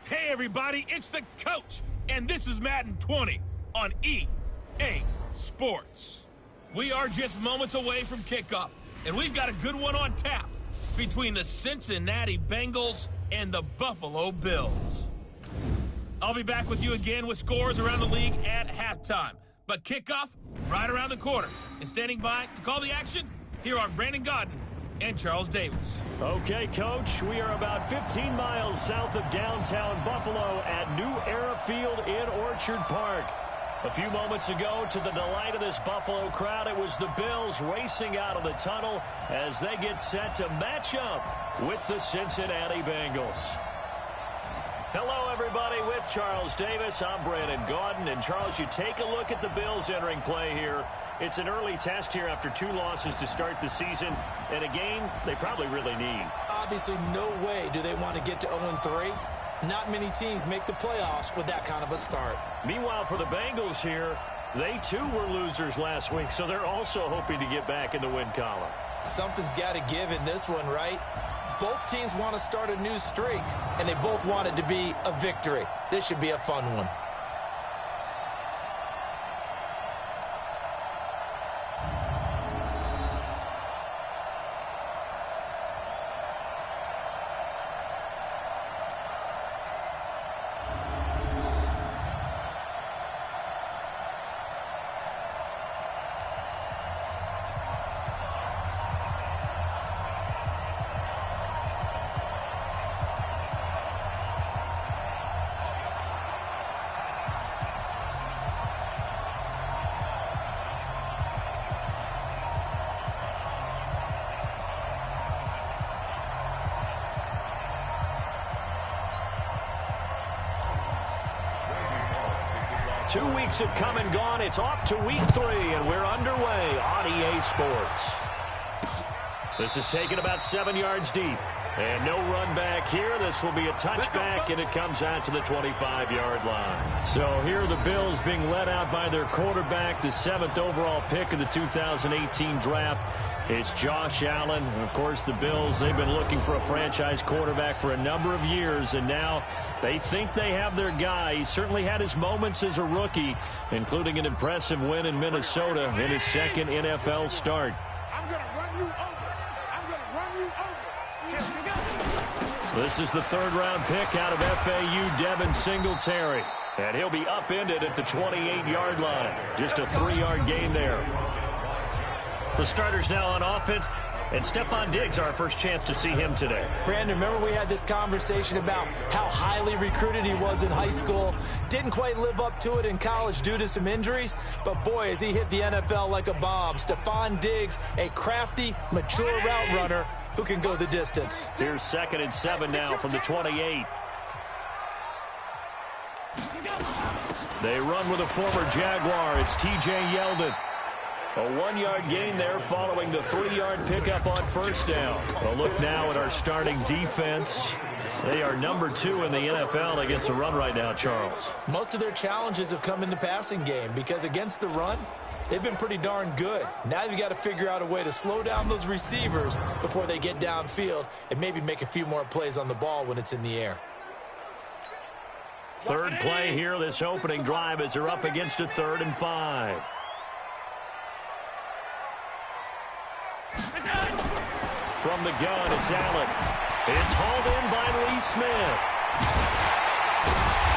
Hey everybody, it's the coach, and this is Madden 20 on EA Sports. We are just moments away from kickoff, and we've got a good one on tap between the Cincinnati Bengals and the Buffalo Bills. I'll be back with you again with scores around the league at halftime, but kickoff right around the corner. And standing by to call the action, here are Brandon Godden and Charles Davis. Okay, Coach, we are about 15 miles south of downtown Buffalo at New Era Field in Orchard Park. A few moments ago, to the delight of this Buffalo crowd, it was the Bills racing out of the tunnel as they get set to match up with the Cincinnati Bengals. Hello, everybody, with Charles Davis. I'm Brandon Godden. And, Charles, you take a look at the Bills entering play here. It's an early test here after 2 losses to start the season, and a game they probably really need. Obviously, no way do they want to get to 0-3. Not many teams make the playoffs with that kind of a start. Meanwhile, for the Bengals here, they too were losers last week, so they're also hoping to get back in the win column. Something's got to give in this one, right? Both teams want to start a new streak, and they both want it to be a victory. This should be a fun one. Two weeks have come and gone. It's off to week 3, and we're underway on EA Sports. This is taken about 7 yards deep. And no run back here. This will be a touchback, and it comes out to the 25-yard line. So here the Bills being led out by their quarterback, the 7th overall pick of the 2018 draft. It's Josh Allen. And, of course, the Bills, they've been looking for a franchise quarterback for a number of years, and now they think they have their guy. He certainly had his moments as a rookie, including an impressive win in Minnesota in his second NFL start. I'm going to run you over. I'm going to run you over. Here we go. This is the 3rd-round pick out of FAU, Devin Singletary. And he'll be upended at the 28-yard line. Just a 3-yard gain there. The starters now on offense. And Stephon Diggs, our first chance to see him today. Brandon, remember we had this conversation about how highly recruited he was in high school. Didn't quite live up to it in college due to some injuries. But, boy, has he hit the NFL like a bomb. Stephon Diggs, a crafty, mature route runner who can go the distance. Here's 2nd and 7 now from the 28. They run with a former Jaguar. It's T.J. Yeldon. A 1-yard gain there following the 3-yard pickup on 1st down. A look now at our starting defense. They are number 2 in the NFL against the run right now, Charles. Most of their challenges have come in the passing game because against the run, they've been pretty darn good. Now you've got to figure out a way to slow down those receivers before they get downfield and maybe make a few more plays on the ball when it's in the air. 3rd play here, this opening drive, as they're up against a 3rd and 5. From the gun, it's Allen. It's hauled in by Lee Smith.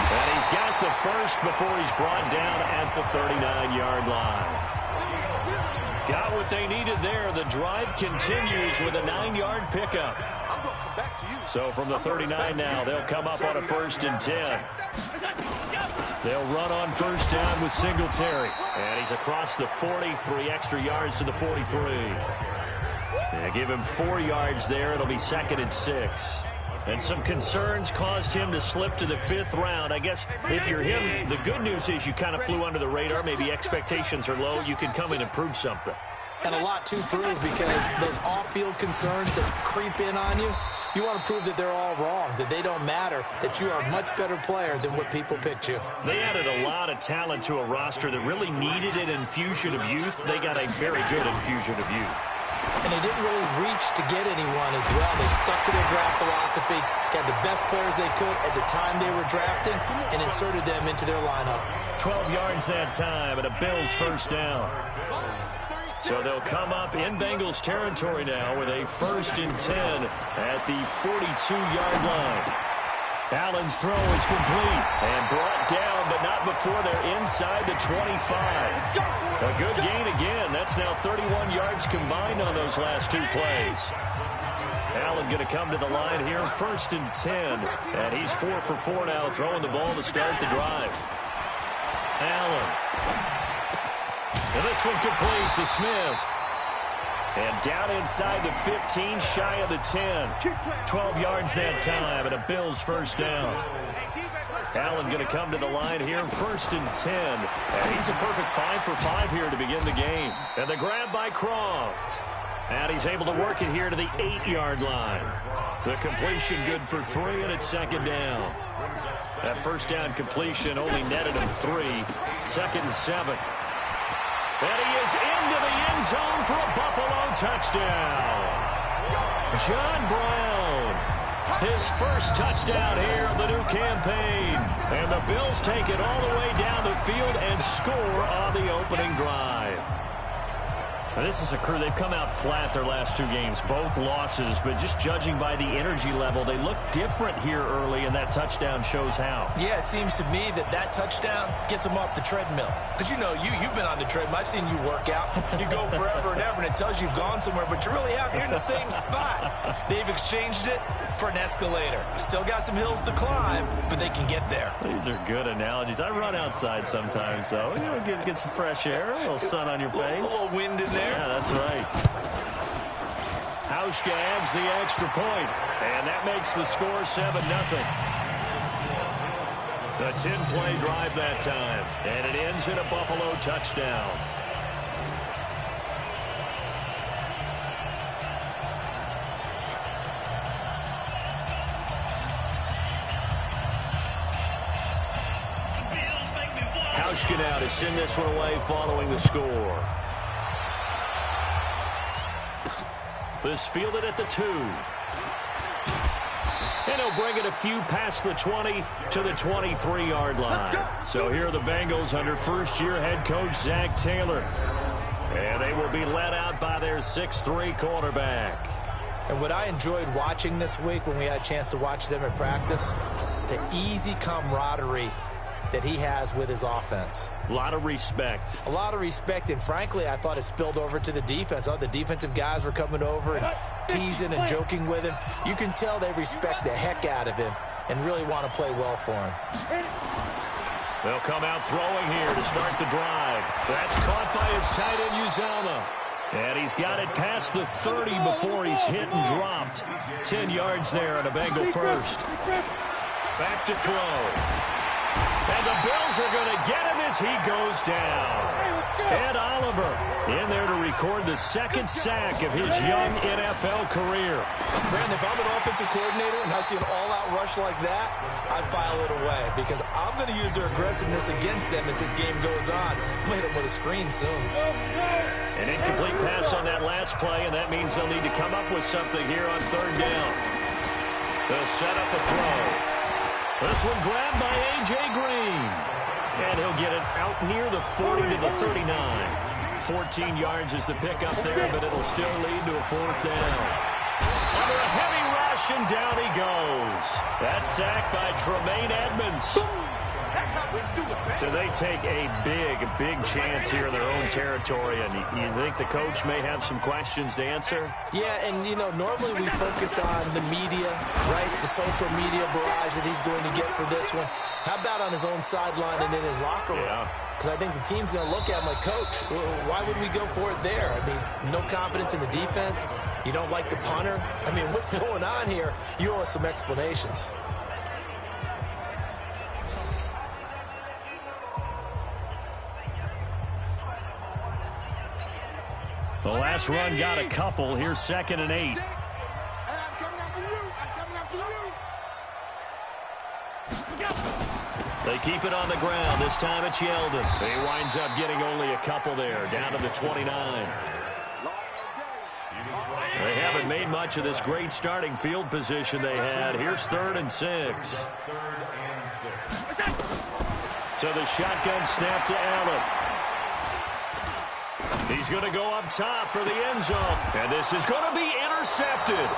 And he's got the first before he's brought down at the 39-yard line. Got what they needed there. The drive continues with a 9-yard pickup. So from the 39 now, they'll come up on a 1st and 10. They'll run on 1st down with Singletary. And he's across the 40, 3 extra yards to the 43. And give him 4 yards there. It'll be 2nd and 6. And some concerns caused him to slip to the 5th round. I guess if you're him, the good news is you kind of flew under the radar. Maybe expectations are low. You can come in and prove something. And a lot to prove because those off-field concerns that creep in on you, you want to prove that they're all wrong, that they don't matter, that you are a much better player than what people picked you. They added a lot of talent to a roster that really needed an infusion of youth. They got a very good infusion of youth. And they didn't really reach to get anyone as well. They stuck to their draft philosophy, got the best players they could at the time they were drafting, and inserted them into their lineup. 12 yards that time, and a Bills first down. So they'll come up in Bengals territory now with a 1st and 10 at the 42-yard line. Allen's throw is complete and brought down, but not before they're inside the 25. A good gain again. That's now 31 yards combined on those last 2 plays. Allen going to come to the line here, 1st and 10. And he's 4 for 4 now, throwing the ball to start the drive. Allen. And this one complete to Smith. And down inside the 15, shy of the 10. 12 yards that time, and a Bills first down. Allen going to come to the line here, 1st and 10. And he's a perfect 5 for 5 here to begin the game. And the grab by Croft. And he's able to work it here to the 8-yard line. The completion good for 3, and it's 2nd down. That first down completion only netted him 3. 2nd and 7. And he is into the end zone for a Buffalo touchdown. John Brown, his first touchdown here of the new campaign. And the Bills take it all the way down the field and score on the opening drive. Now, this is a crew, they've come out flat their last 2 games, both losses, but just judging by the energy level, they look different here early, and that touchdown shows how. Yeah, it seems to me that touchdown gets them off the treadmill. Because, you know, you've been on the treadmill. I've seen you work out. You go forever and ever, and it tells you you've gone somewhere, but you really have. You're in the same spot. They've exchanged it for an escalator. Still got some hills to climb, but they can get there. These are good analogies. I run outside sometimes, though. You know, get some fresh air, a little sun on your face. A little wind in there. Yeah, that's right. Hauschka adds the extra point, and that makes the score 7-0. The 10-play drive that time, and it ends in a Buffalo touchdown. Hauschka now to send this one away following the score. This fielded at the 2. And he'll bring it a few past the 20 to the 23-yard line. So here are the Bengals under first-year head coach Zach Taylor. And they will be led out by their 6'3" quarterback. And what I enjoyed watching this week when we had a chance to watch them in practice, the easy camaraderie that he has with his offense. A lot of respect. A lot of respect, and frankly, I thought it spilled over to the defense. The defensive guys were coming over and teasing and joking with him. You can tell they respect the heck out of him and really want to play well for him. They'll come out throwing here to start the drive. That's caught by his tight end, Uzama. And he's got it past the 30 before he's hit and dropped. 10 yards there on a Bengal first. Back to throw. And the Bills are going to get him as he goes down. Ed Oliver in there to record the 2nd sack of his young NFL career. Brandon, if I'm an offensive coordinator and I see an all-out rush like that, I file it away because I'm going to use their aggressiveness against them as this game goes on. I'm going to hit them with a screen soon. An incomplete pass on that last play, and that means they'll need to come up with something here on 3rd down. They'll set up a throw. This one grabbed by A.J. Green. And he'll get it out near the 40 to the 39. 14 yards is the pickup there, but it'll still lead to a 4th down. Under a heavy rush, and down he goes. That's sacked by Tremaine Edmonds. So they take a big chance here in their own territory, and you think the coach may have some questions to answer? Yeah, and, you know, normally we focus on the media, right, the social media barrage that he's going to get for this one. How about on his own sideline and in his locker room? Yeah. Because I think the team's going to look at him like, Coach, why would we go for it there? I mean, no confidence in the defense. You don't like the punter. I mean, what's going on here? You owe us some explanations. The last run got a couple. Here's 2nd and 8. They keep it on the ground. This time it's Yeldon. He winds up getting only a couple there, down to the 29. They haven't made much of this great starting field position they had. Here's 3rd and 6. So the shotgun snap to Allen. He's going to go up top for the end zone. And this is going to be intercepted.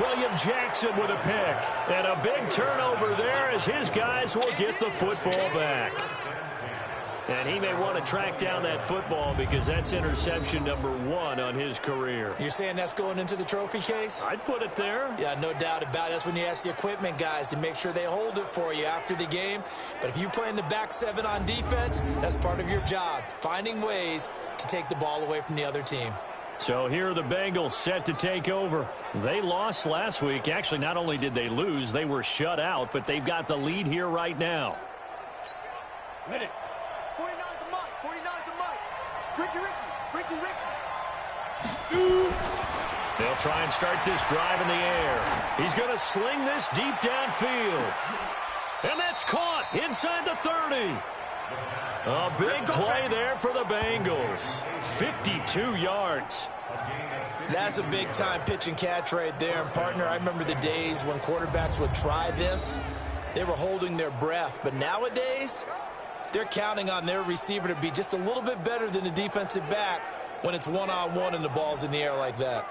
William Jackson with a pick. And a big turnover there as his guys will get the football back. And he may want to track down that football because that's interception number 1 on his career. You're saying that's going into the trophy case? I'd put it there. Yeah, no doubt about it. That's when you ask the equipment guys to make sure they hold it for you after the game. But if you play in the back 7 on defense, that's part of your job, finding ways to take the ball away from the other team. So here are the Bengals set to take over. They lost last week. Actually, not only did they lose, they were shut out, but they've got the lead here right now. Hit it. 49's the mic. 49's the mic. Ricky. They'll try and start this drive in the air. He's going to sling this deep downfield. And that's caught inside the 30. A big play there for the Bengals. 52 yards. That's a big-time pitch and catch right there. And, partner, I remember the days when quarterbacks would try this. They were holding their breath. But nowadays, they're counting on their receiver to be just a little bit better than the defensive back when it's one-on-one and the ball's in the air like that.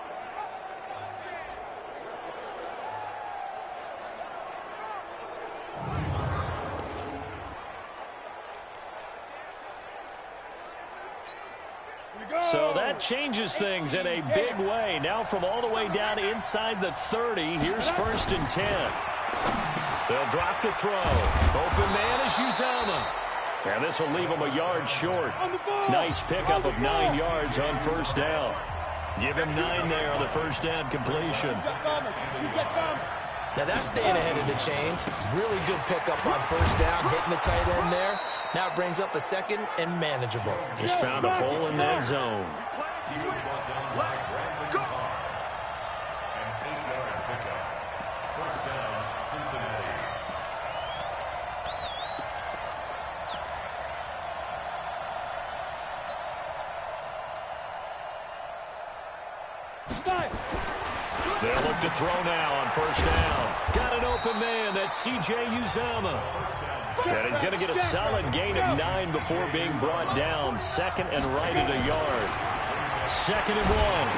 So that changes things in a big way. Now from all the way down inside the 30, here's 1st and 10. They'll drop the throw. Open man is Uzama. And this will leave him a yard short. Nice pickup of 9 yards on 1st down. Give him 9 there on the 1st down completion. Now that's staying ahead of the chains. Really good pickup on 1st down, hitting the tight end there. Now it brings up a 2nd and manageable. Just found a hole in that zone. They'll look to throw now on 1st down. Got an open man. That's C.J. Uzama. And he's going to get a solid gain of 9 before being brought down. 2nd and right at a yard. 2nd and 1.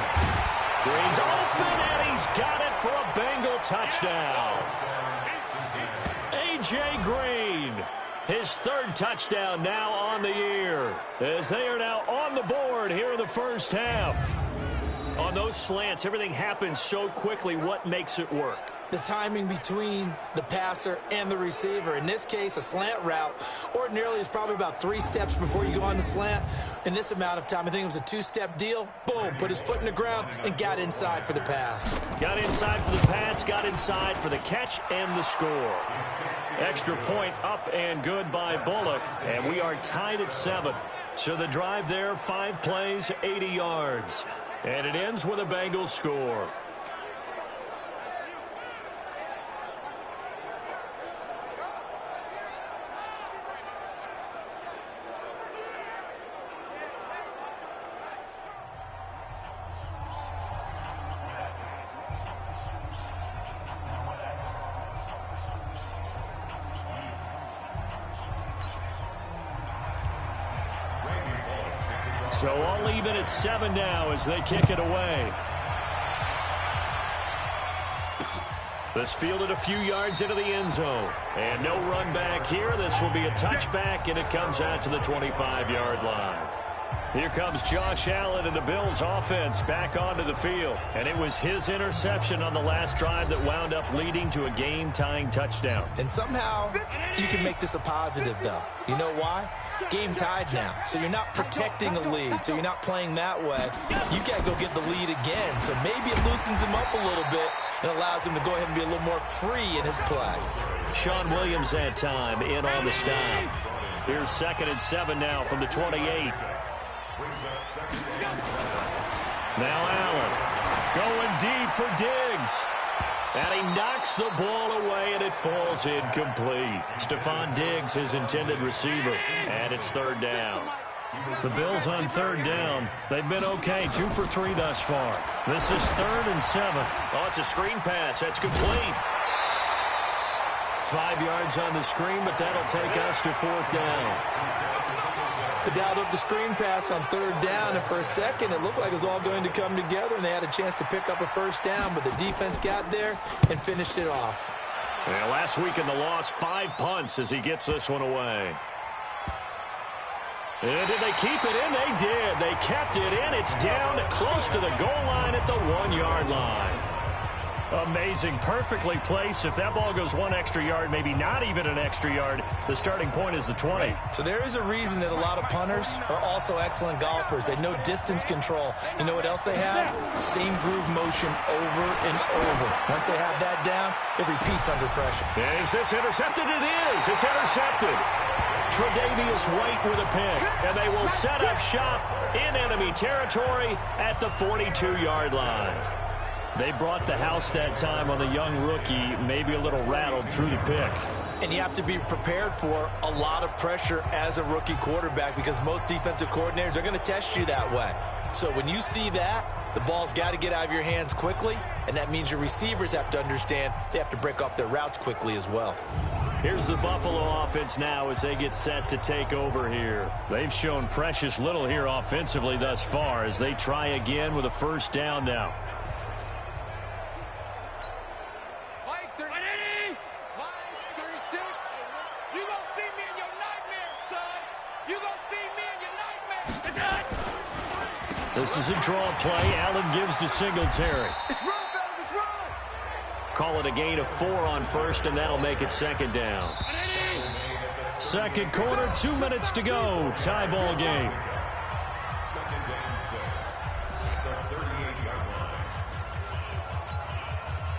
Green's open, and he's got it for a Bengal touchdown. A.J. Green, his 3rd touchdown now on the year, as they are now on the board here in the 1st half. On those slants, everything happens so quickly. What makes it work? The timing between the passer and the receiver. In this case, a slant route ordinarily is probably about 3 steps before you go on the slant. In this amount of time, I think it was a 2-step deal. Boom, put his foot in the ground and got inside for the pass. Got inside for the pass, got inside for the catch and the score. Extra point up and good by Bullock, and we are tied at 7. So the drive there, 5 plays, 80 yards. And it ends with a Bengals score. So all even at 7 now as they kick it away. This fielded a few yards into the end zone. And no run back here. This will be a touchback, and it comes out to the 25-yard line. Here comes Josh Allen and the Bills offense back onto the field. And it was his interception on the last drive that wound up leading to a game-tying touchdown. And somehow you can make this a positive, though. You know why? Game tied now. So you're not protecting a lead. So you're not playing that way. You got to go get the lead again. So maybe it loosens him up a little bit and allows him to go ahead and be a little more free in his play. Sean Williams that time in on the stop. Here's 2nd and 7 now from the 28. Now Allen going deep for Diggs. And he knocks the ball away, and it falls incomplete. Stephon Diggs, his intended receiver, and it's 3rd down. The Bills on third down. They've been okay, 2 for 3 thus far. This is 3rd and 7. Oh, it's a screen pass. That's complete. 5 yards on the screen, but that'll take us to 4th down. They dialed up the screen pass on 3rd down, and for a second it looked like it was all going to come together, and they had a chance to pick up a 1st down, but the defense got there and finished it off. Yeah, last week in the loss, 5 punts as he gets this one away. And did they keep it in? They did. They kept it in. It's down close to the goal line at the 1-yard line. Amazing. Perfectly placed. If that ball goes 1 extra yard, maybe not even an extra yard, the starting point is the 20. So there is a reason that a lot of punters are also excellent golfers. They know distance control. You know what else they have? Same groove motion over and over. Once they have that down, it repeats under pressure. And is this intercepted? It is. It's intercepted. Tre'Davious White with a pick, and they will set up shop in enemy territory at the 42-yard line. They brought the house that time on the young rookie, maybe a little rattled through the pick. And you have to be prepared for a lot of pressure as a rookie quarterback because most defensive coordinators are going to test you that way. So when you see that, the ball's got to get out of your hands quickly, and that means your receivers have to understand they have to break off their routes quickly as well. Here's the Buffalo offense now as they get set to take over here. They've shown precious little here offensively thus far as they try again with a 1st down now. Mike 36. You gonna see me in your nightmares, son. You gonna see me in your nightmares. This is a draw play. Allen gives to Singletary. It's run, fellas. It's run. Call it a gain of 4 on 1st, and that'll make it 2nd down. 2nd quarter, 2 minutes to go. Tie ball game.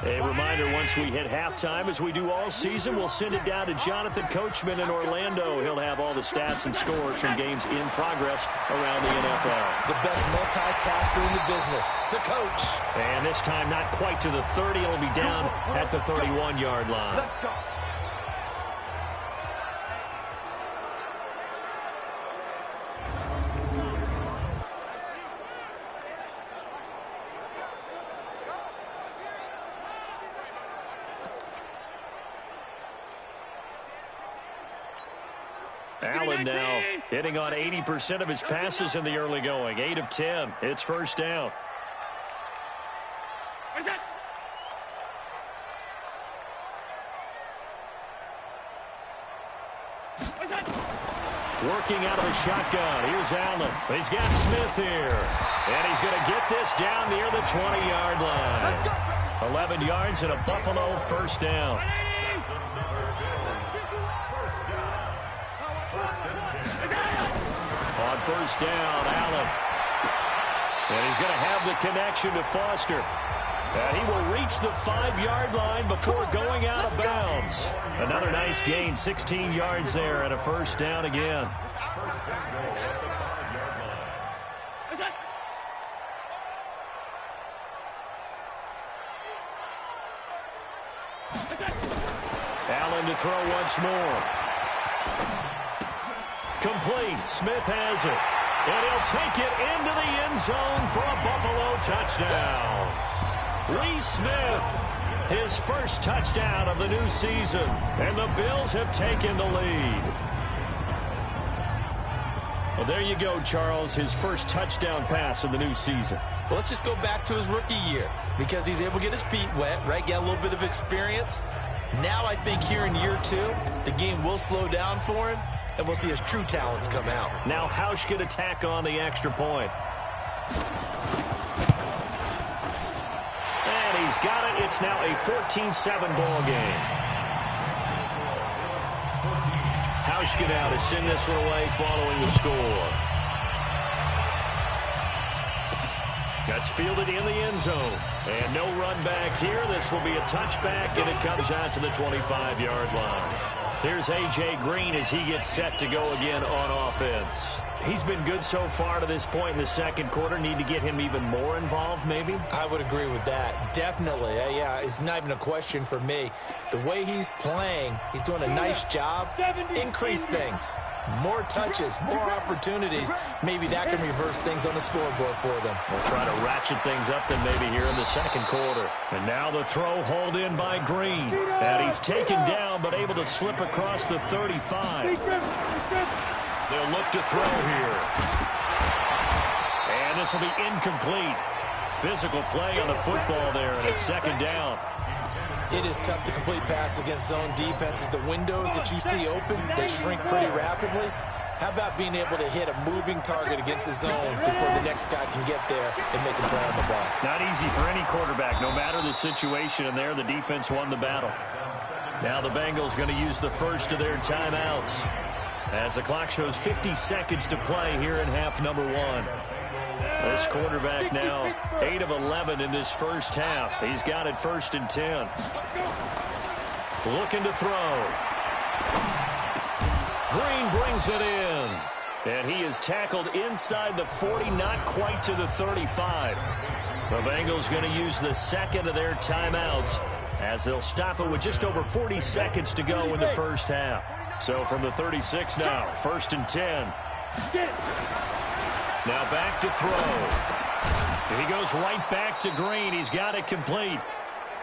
A reminder, once we hit halftime, as we do all season, we'll send it down to Jonathan Coachman in Orlando. He'll have all the stats and scores from games in progress around the NFL. The best multitasker in the business, the coach. And this time not quite to the 30. It'll be down at the 31-yard line. Let's go. Allen now hitting on 80% of his passes in the early going. 8 of 10. It's 1st down. Working out of the shotgun. Here's Allen. He's got Smith here. And he's going to get this down near the 20-yard line. 11 yards and a Buffalo 1st down. On 1st down, Allen. And he's going to have the connection to Foster. And he will reach the 5-yard line before going out of bounds. Another nice gain, 16 yards there and a 1st down again. Allen to throw once more. Complete. Smith has it. And he'll take it into the end zone for a Buffalo touchdown. Lee Smith, his first touchdown of the new season. And the Bills have taken the lead. Well, there you go, Charles. His first touchdown pass of the new season. Well, let's just go back to his rookie year because he's able to get his feet wet, right? Get a little bit of experience. Now I think here in year 2, the game will slow down for him, and we'll see his true talents come out. Now Hausch can attack on the extra point. And he's got it. It's now a 14-7 ball game. Hausch get out to send this one away following the score. That's fielded in the end zone. And no run back here. This will be a touchback, and it comes out to the 25-yard line. Here's A.J. Green as he gets set to go again on offense. He's been good so far to this point in the 2nd quarter. Need to get him even more involved, maybe? I would agree with that. Definitely. Yeah, it's not even a question for me. The way he's playing, he's doing a nice job. Increase things. More touches, more opportunities. Maybe that can reverse things on the scoreboard for them. We'll try to ratchet things up then maybe here in the second quarter. And now the throw hauled in by Green. And he's taken down but able to slip across the 35. They'll look to throw here. And this will be incomplete. Physical play on the football there, and it's second down. It is tough to complete passes against zone defenses. The windows that you see open, they shrink pretty rapidly. How about being able to hit a moving target against a zone before the next guy can get there and make a play on the ball? Not easy for any quarterback, no matter the situation, and there the defense won the battle. Now the Bengals going to use the first of their timeouts as the clock shows 50 seconds to play here in half number one. This quarterback now 8 of 11 in this first half. He's got it 1st and 10. Looking to throw. Green brings it in. And he is tackled inside the 40, not quite to the 35. The Bengals going to use the second of their timeouts as they'll stop it with just over 40 seconds to go in the first half. So from the 36 now, 1st and 10. Now back to throw. He goes right back to Green. He's got it complete.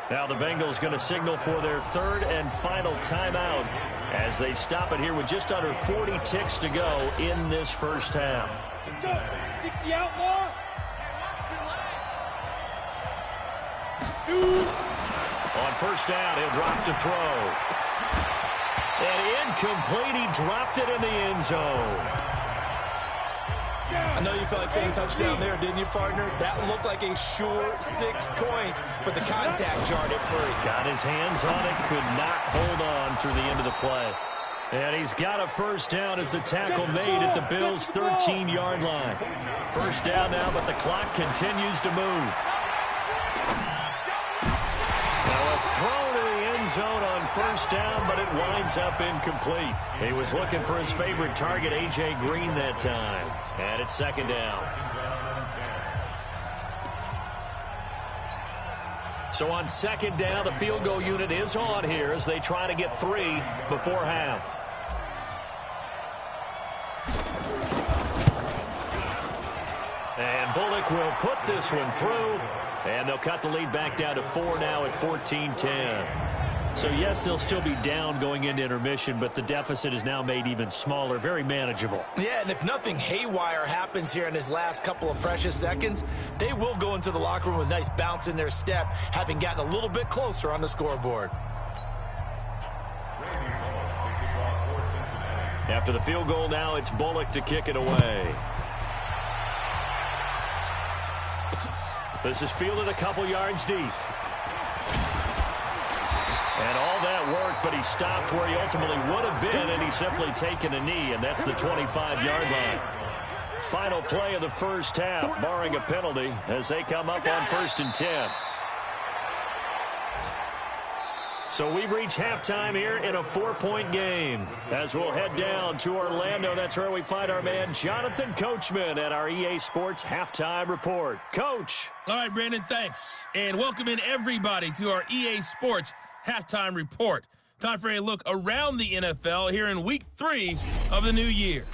Now the Bengals going to signal for their third and final timeout as they stop it here with just under 40 ticks to go in this first half. 60 outlaw. On first down, he'll drop to throw. And incomplete. He dropped it in the end zone. I know you felt like saying touchdown there, didn't you, partner? That looked like a sure 6 points, but the contact jarred it free. Got his hands on it, could not hold on through the end of the play. And he's got a first down as the tackle made at the Bills' 13-yard line. First down now, but the clock continues to move. Now a throw to the end zone on first down, but it winds up incomplete. He was looking for his favorite target, A.J. Green, that time. And it's second down. So on second down, the field goal unit is on here as they try to get 3 before half. And Bullock will put this one through. And they'll cut the lead back down to 4 now at 14-10. So, yes, they'll still be down going into intermission, but the deficit is now made even smaller, very manageable. Yeah, and if nothing haywire happens here in his last couple of precious seconds, they will go into the locker room with a nice bounce in their step, having gotten a little bit closer on the scoreboard. After the field goal now, it's Bullock to kick it away. This is fielded a couple yards deep. And all that work, but he stopped where he ultimately would have been, and he's simply taken a knee, and that's the 25-yard line. Final play of the first half, barring a penalty, as they come up on 1st and 10. So we've reached halftime here in a 4-point game. As we'll head down to Orlando, that's where we find our man Jonathan Coachman at our EA Sports Halftime Report. Coach. All right, Brandon, thanks. And welcome in everybody to our EA Sports Halftime Report. Time for a look around the NFL here in Week 3 of the new year.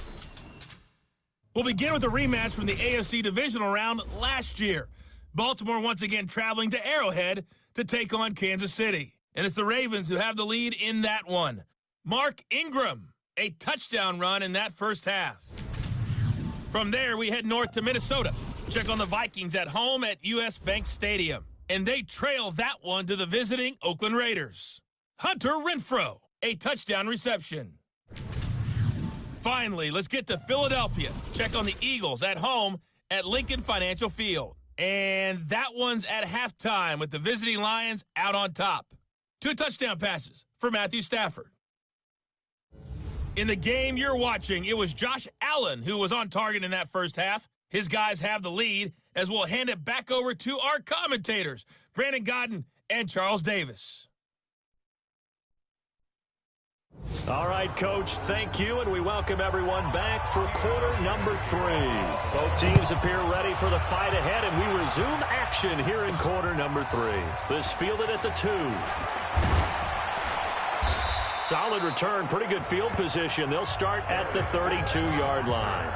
We'll begin with a rematch from the AFC Divisional Round last year. Baltimore once again traveling to Arrowhead to take on Kansas City. And it's the Ravens who have the lead in that one. Mark Ingram, a touchdown run in that first half. From there, we head north to Minnesota. Check on the Vikings at home at US Bank Stadium. And they trail that one to the visiting Oakland Raiders. Hunter Renfrow, a touchdown reception. Finally, let's get to Philadelphia. Check on the Eagles at home at Lincoln Financial Field. And that one's at halftime with the visiting Lions out on top. 2 touchdown passes for Matthew Stafford. In the game you're watching, it was Josh Allen who was on target in that first half. His guys have the lead as we'll hand it back over to our commentators, Brandon Godden and Charles Davis. All right, Coach, thank you, and we welcome everyone back for quarter number 3. Both teams appear ready for the fight ahead, and we resume action here in quarter number 3. This fielded at the 2. Solid return, pretty good field position. They'll start at the 32-yard line.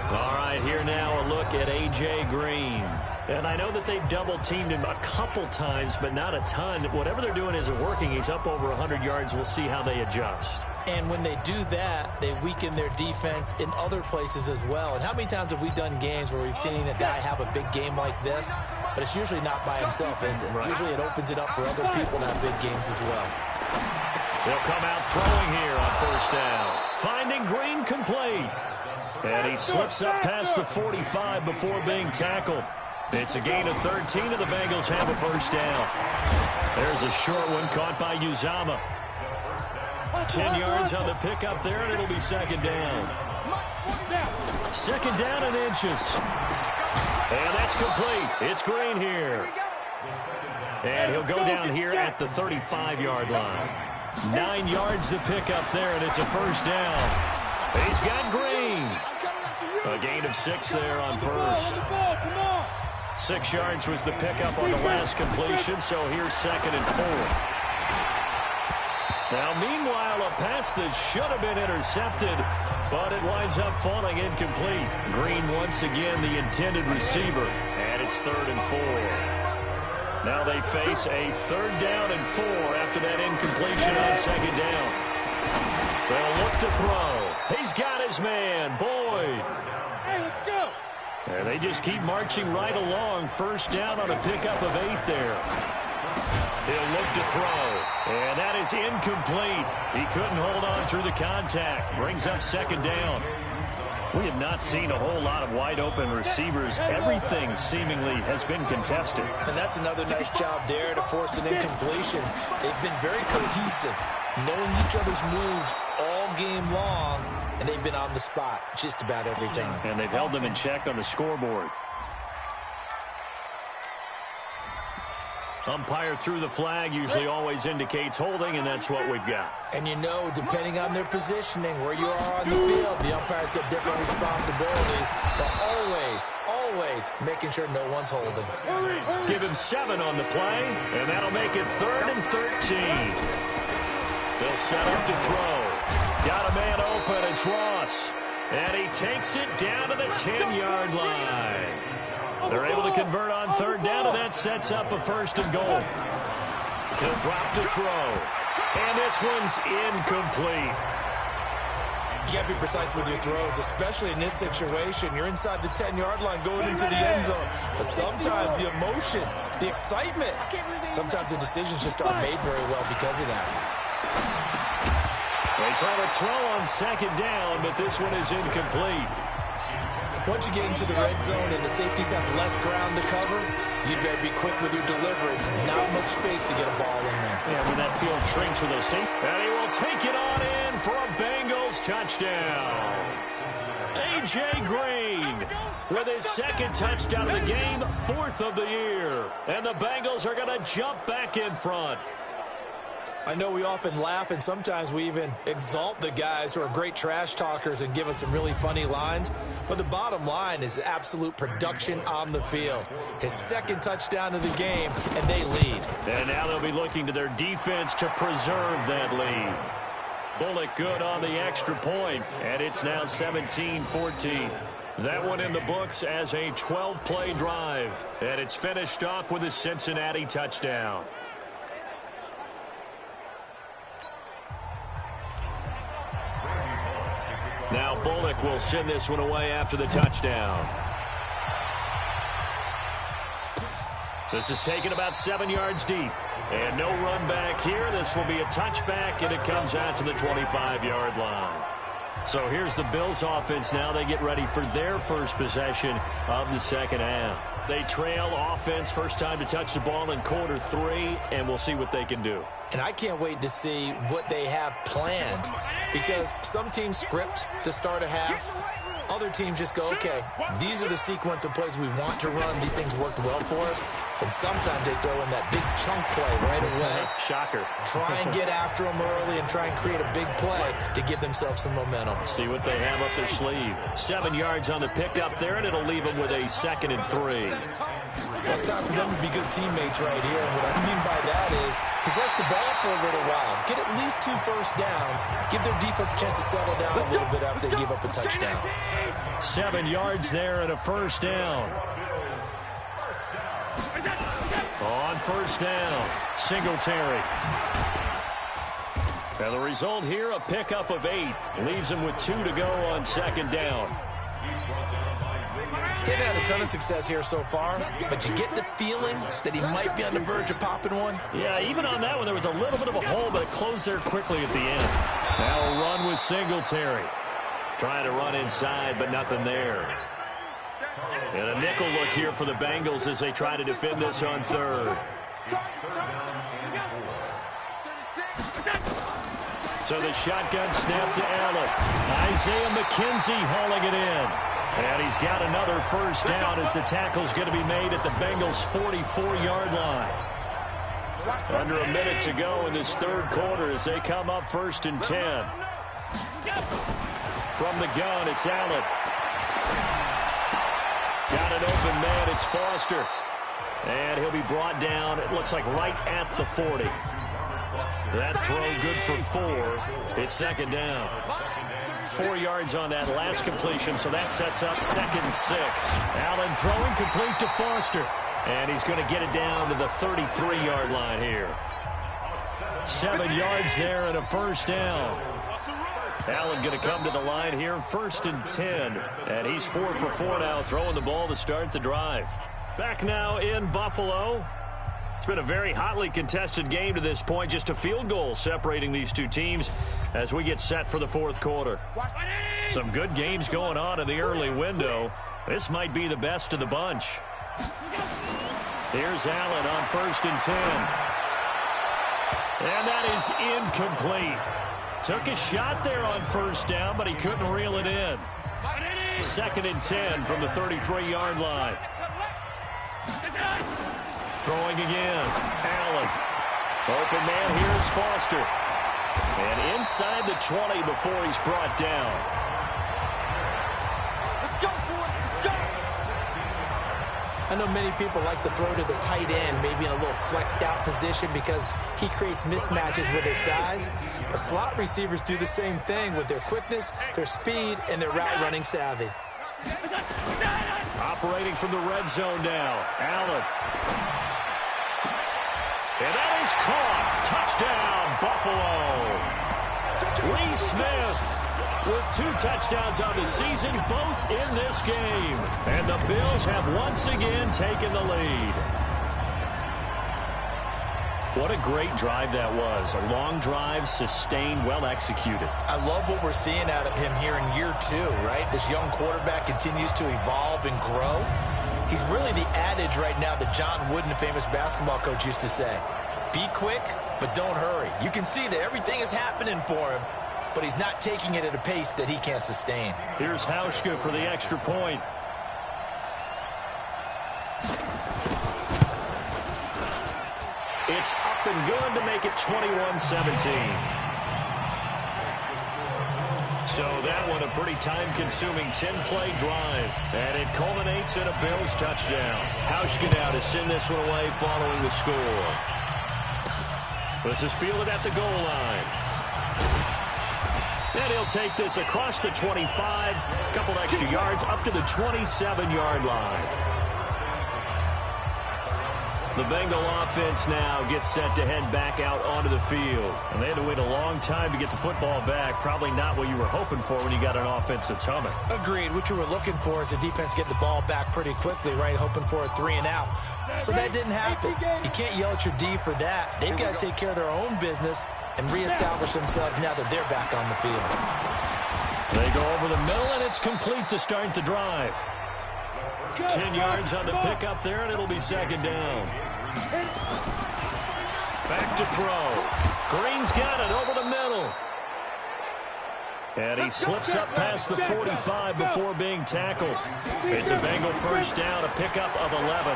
All right, here now a look at A.J. Green. And I know that they've double-teamed him a couple times, but not a ton. Whatever they're doing isn't working. He's up over 100 yards. We'll see how they adjust. And when they do that, they weaken their defense in other places as well. And how many times have we done games where we've seen a guy have a big game like this, but it's usually not by himself, is it? Right. Usually it opens it up for other people to have big games as well. They'll come out throwing here on first down. Finding Green complete. And he slips up past the 45 before being tackled. It's a gain of 13, and the Bengals have a first down. There's a short one caught by Uzama. 10 yards on the pickup there, and it'll be second down. Second down and inches. And that's complete. It's Green here. And he'll go down here at the 35-yard line. 9 yards to pick up there, and it's a first down. He's got Green. A gain of 6 there on first. 6 yards was the pickup on the last completion, so here's second and 4. Now, meanwhile, a pass that should have been intercepted, but it winds up falling incomplete. Green once again the intended receiver, and it's third and 4. Now they face a third down and 4 after that incompletion on second down. They'll look to throw. He's got his man, Boyd. Hey, let's go. And they just keep marching right along. First down on a pickup of 8 there. He'll look to throw. And that is incomplete. He couldn't hold on through the contact. Brings up second down. We have not seen a whole lot of wide-open receivers. Everything seemingly has been contested. And that's another nice job there to force an incompletion. They've been very cohesive, knowing each other's moves all game long, and they've been on the spot just about every time. And they've held them in check on the scoreboard. Umpire threw the flag, usually always indicates holding, and that's what we've got. And you know, depending on their positioning, where you are on the field, the umpire's got different responsibilities, but always making sure no one's holding. Give him 7 on the play, and that'll make it third and 13. They'll set up to throw. Got a man open, it's Ross. And he takes it down to the 10-yard line. They're able to convert on third down, and that sets up a first and goal. He'll drop to throw. And this one's incomplete. You got to be precise with your throws, especially in this situation. You're inside the 10-yard line going into the end zone. But sometimes the emotion, the excitement, sometimes the decisions just aren't made very well because of that. They try to throw on second down, but this one is incomplete. Once you get into the red zone and the safeties have less ground to cover, you better be quick with your delivery. Not much space to get a ball in there. Yeah, when that field shrinks with those safeties. And he will take it on in for a Bengals touchdown. A.J. Green with his second touchdown of the game, 4th of the year. And the Bengals are going to jump back in front. I know we often laugh, and sometimes we even exalt the guys who are great trash talkers and give us some really funny lines. But the bottom line is absolute production on the field. His second touchdown of the game, and they lead. And now they'll be looking to their defense to preserve that lead. Bullock good on the extra point, and it's now 17-14. That one in the books as a 12-play drive. And it's finished off with a Cincinnati touchdown. Now Bullock will send this one away after the touchdown. This is taken about 7 yards deep. And no run back here. This will be a touchback, and it comes out to the 25-yard line. So here's the Bills offense now. They get ready for their first possession of the second half. They trail offense, first time to touch the ball in quarter 3, and we'll see what they can do. And I can't wait to see what they have planned, because some teams script to start a half, Other teams just go, okay, these are the sequence of plays we want to run. These things worked well for us. And sometimes they throw in that big chunk play right away. Shocker. Try and get after them early and try and create a big play to give themselves some momentum. See what they have up their sleeve. 7 yards on the pickup there, and it'll leave them with a 2nd and 3. Well, it's time for them to be good teammates right here. And what I mean by that is possess the ball for a little while. Get at least 2 first downs. Give their defense a chance to settle down a little bit after they give up a touchdown. 7 yards there and a first down. On first down, Singletary. And the result here, a pickup of 8. Leaves him with 2 to go on 2nd down. He hasn't had a ton of success here so far, but you get the feeling that he might be on the verge of popping one. Yeah, even on that one, there was a little bit of a hole, but it closed there quickly at the end. Now a run with Singletary. Trying to run inside, but nothing there. And a nickel look here for the Bengals as they try to defend this on 3rd. So the shotgun snap to Allen. Isaiah McKenzie hauling it in. And he's got another first down as the tackle's going to be made at the Bengals' 44-yard line. Under a minute to go in this 3rd quarter as they come up 1st and 10. From the gun, it's Allen. Got an open man, it's Foster. And he'll be brought down, it looks like right at the 40. That throw good for 4. It's 2nd down. 4 yards on that last completion, so that sets up 2nd and 6. Allen throwing complete to Foster. And he's going to get it down to the 33-yard line here. 7 yards there and a first down. Allen going to come to the line here, 1st and 10. And he's 4 for 4 now, throwing the ball to start the drive. Back now in Buffalo. It's been a very hotly contested game to this point. Just a field goal separating these two teams as we get set for the 4th quarter. Some good games going on in the early window. This might be the best of the bunch. Here's Allen on 1st and 10. And that is incomplete. Took a shot there on first down, but he couldn't reel it in. 2nd and 10 from the 33-yard line. Throwing again. Allen. Open man, here's Foster. And inside the 20 before he's brought down. Let's go, boys. Let's go. I know many people like to throw to the tight end, maybe in a little flexed out position because he creates mismatches with his size. But slot receivers do the same thing with their quickness, their speed, and their route running savvy. Operating from the red zone now. Allen. And that is caught. Touchdown, Buffalo. Lee Smith with 2 touchdowns on the season, both in this game. And the Bills have once again taken the lead. What a great drive that was. A long drive, sustained, well executed. I love what we're seeing out of him here in year 2, right? This young quarterback continues to evolve and grow. He's really the adage right now that John Wooden, the famous basketball coach, used to say. Be quick, but don't hurry. You can see that everything is happening for him, but he's not taking it at a pace that he can't sustain. Here's Hauschka for the extra point. It's up and good to make it 21-17. So that one a pretty time-consuming 10-play drive. And it culminates in a Bills touchdown. Hauschka now to send this one away following the score. This is fielded at the goal line. And he'll take this across the 25. A couple extra yards up to the 27-yard line. The Bengal offense now gets set to head back out onto the field. And they had to wait a long time to get the football back. Probably not what you were hoping for when you got an offense that's humming. Agreed. What you were looking for is the defense get the ball back pretty quickly, right? Hoping for a 3 and out. So that didn't happen. You can't yell at your D for that. They've got to take care of their own business and reestablish themselves now that they're back on the field. They go over the middle, and it's complete to start the drive. 10 yards on the pickup there, and it'll be 2nd down. Back to throw. Green's got it over the middle. And he slips up past the 45 before being tackled. It's a Bengal first down, a pickup of 11.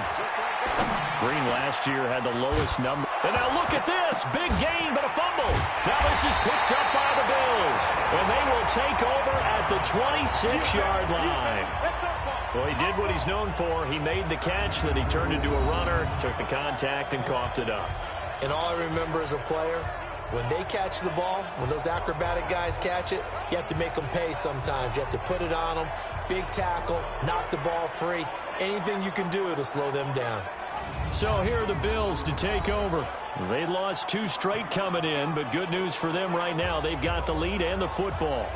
Green last year had the lowest number. And now look at this. Big gain, but a fumble. Now this is picked up by the Bills. And they will take over at the 26-yard line. Well, he did what he's known for. He made the catch, then he turned into a runner, took the contact, and coughed it up. And all I remember as a player, when they catch the ball, when those acrobatic guys catch it, you have to make them pay sometimes. You have to put it on them, big tackle, knock the ball free, anything you can do to slow them down. So here are the Bills to take over. They lost 2 straight coming in, but good news for them right now. They've got the lead and the football.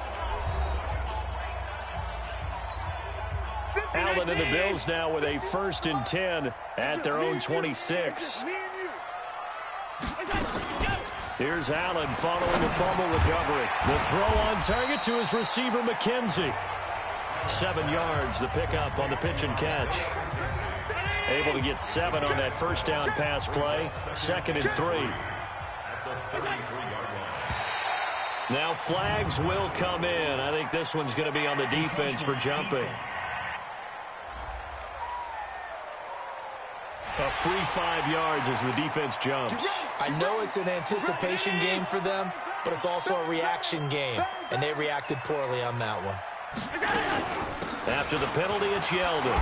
Allen and the Bills now with a 1st and 10 at their own 26. Here's Allen following the fumble recovery. The throw on target to his receiver, McKenzie. 7 yards, the pickup on the pitch and catch. Able to get 7 on that first down pass play. 2nd and 3. Now flags will come in. I think this one's going to be on the defense for jumping. A free 5 yards as the defense jumps. I know it's an anticipation game for them, but it's also a reaction game, and they reacted poorly on that one. After the penalty, it's Yeldon.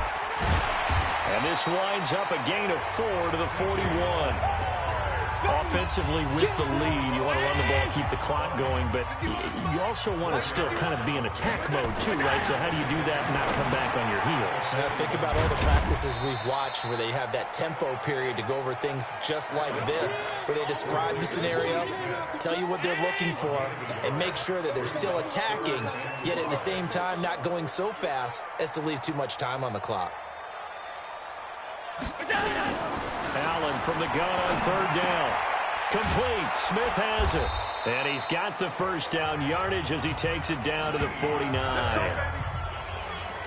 And this winds up a gain of 4 to the 41. Offensively with the lead, you want to run the ball, keep the clock going, but you also want to still kind of be in attack mode too, right? So how do you do that and not come back on your heels? Now think about all the practices we've watched where they have that tempo period to go over things just like this, where they describe the scenario, tell you what they're looking for, and make sure that they're still attacking, yet at the same time not going so fast as to leave too much time on the clock. Allen from the gun on 3rd down. Complete. Smith has it. And he's got the first down yardage as he takes it down to the 49.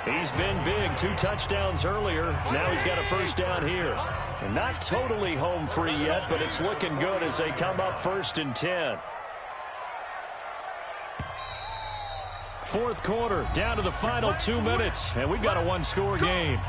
He's been big. 2 touchdowns earlier. Now he's got a first down here. And not totally home free yet, but it's looking good as they come up 1st and 10. 4th quarter, down to the final 2 minutes, and we've got a 1-score game.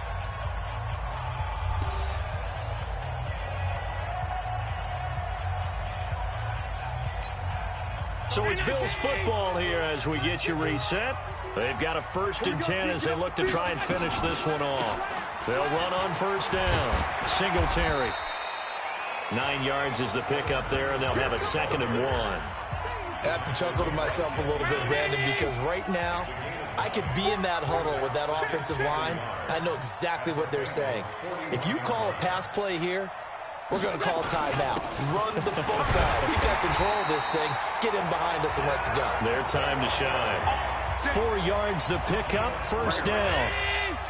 So it's Bills football here as we get you reset. They've got a 1st and 10 as they look to try and finish this one off. They'll run on 1st down. Singletary. 9 yards is the pickup there, and they'll have a 2nd and 1. I have to chuckle to myself a little bit, Brandon, because right now I could be in that huddle with that offensive line. I know exactly what they're saying. If you call a pass play here, we're going to call a timeout. Run the football. We've got control of this thing. Get in behind us and let's go. Their time to shine. 4 yards the pickup, 1st down.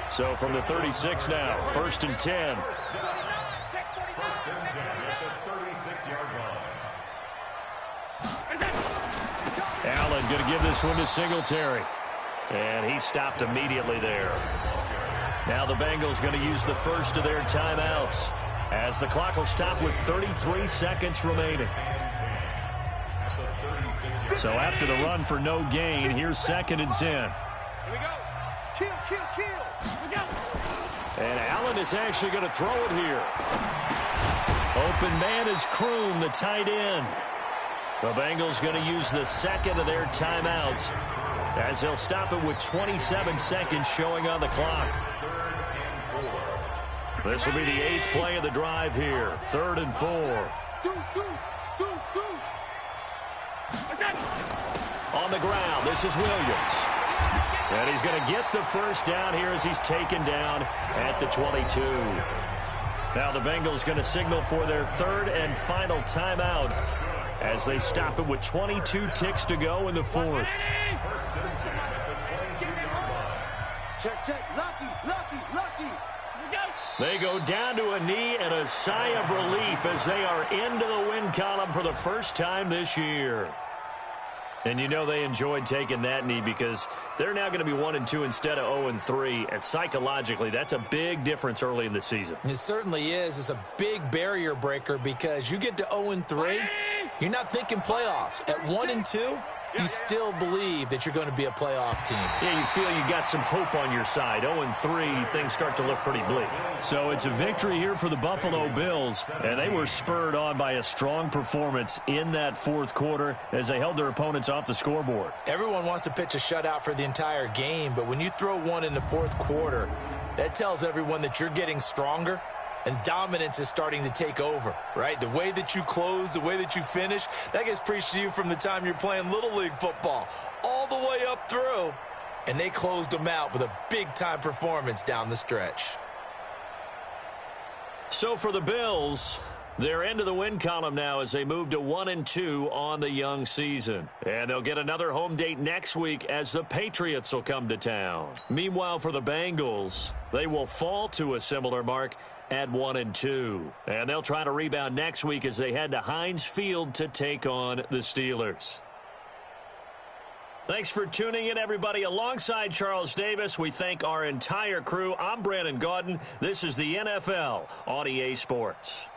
So from the 36 now, 1st and 10. Allen going to give this one to Singletary. And he stopped immediately there. Now the Bengals going to use the first of their timeouts, as the clock will stop with 33 seconds remaining. So after the run for no gain, here's 2nd and 10. Here we go. Kill. Here we go. And Allen is actually going to throw it here. Open man is Kroom, the tight end. The Bengals going to use the 2nd of their timeouts, as they'll stop it with 27 seconds showing on the clock. This will be the 8th play of the drive here. 3rd and 4. On the ground, this is Williams. And he's going to get the first down here as he's taken down at the 22. Now the Bengals going to signal for their 3rd and final timeout, as they stop it with 22 ticks to go in the 4th. Check. Lucky. They go down to a knee and a sigh of relief as they are into the win column for the first time this year. And you know they enjoyed taking that knee, because they're now going to be 1-2 instead of 0-3. And psychologically, that's a big difference early in the season. It certainly is. It's a big barrier breaker, because you get to 0-3, you're not thinking playoffs. At 1-2, you still believe that you're going to be a playoff team. Yeah, you feel you got some hope on your side. 0-3, things start to look pretty bleak. So it's a victory here for the Buffalo Bills, and they were spurred on by a strong performance in that fourth quarter as they held their opponents off the scoreboard. Everyone wants to pitch a shutout for the entire game, but when you throw one in the fourth quarter, that tells everyone that you're getting stronger and dominance is starting to take over, right? The way that you close, the way that you finish, that gets preached to you from the time you're playing Little League football all the way up through. And they closed them out with a big-time performance down the stretch. So for the Bills, they're into the win column now as they move to 1-2 on the young season. And they'll get another home date next week as the Patriots will come to town. Meanwhile, for the Bengals, they will fall to a similar mark at 1-2. And they'll try to rebound next week as they head to Heinz Field to take on the Steelers. Thanks for tuning in, everybody. Alongside Charles Davis, we thank our entire crew. I'm Brandon Gaudin. This is the NFL on EA Sports.